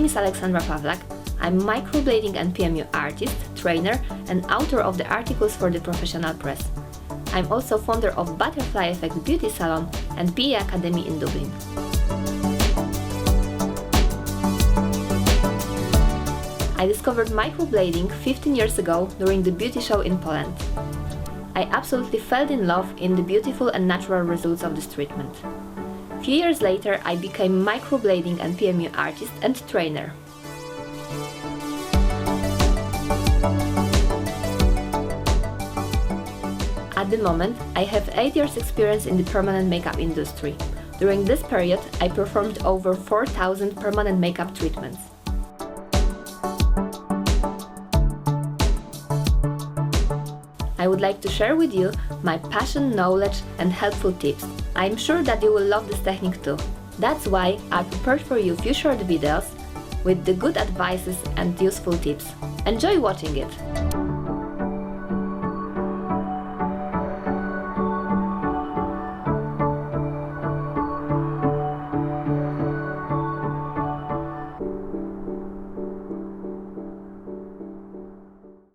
name is Alexandra Pawlak. I'm microblading and PMU artist, trainer, and author of the articles for the professional press. I'm also founder of Butterfly Effect Beauty Salon and PE Academy in Dublin. I discovered microblading 15 years ago during the beauty show in Poland. I absolutely fell in love in the beautiful and natural results of this treatment. A few years later, I became microblading and PMU artist and trainer. At the moment, I have 8 years experience in the permanent makeup industry. During this period, I performed over 4,000 permanent makeup treatments. I would like to share with you my passion, knowledge and helpful tips. I'm sure that you will love this technique too. That's why I prepared for you few short videos with the good advices and useful tips. Enjoy watching it!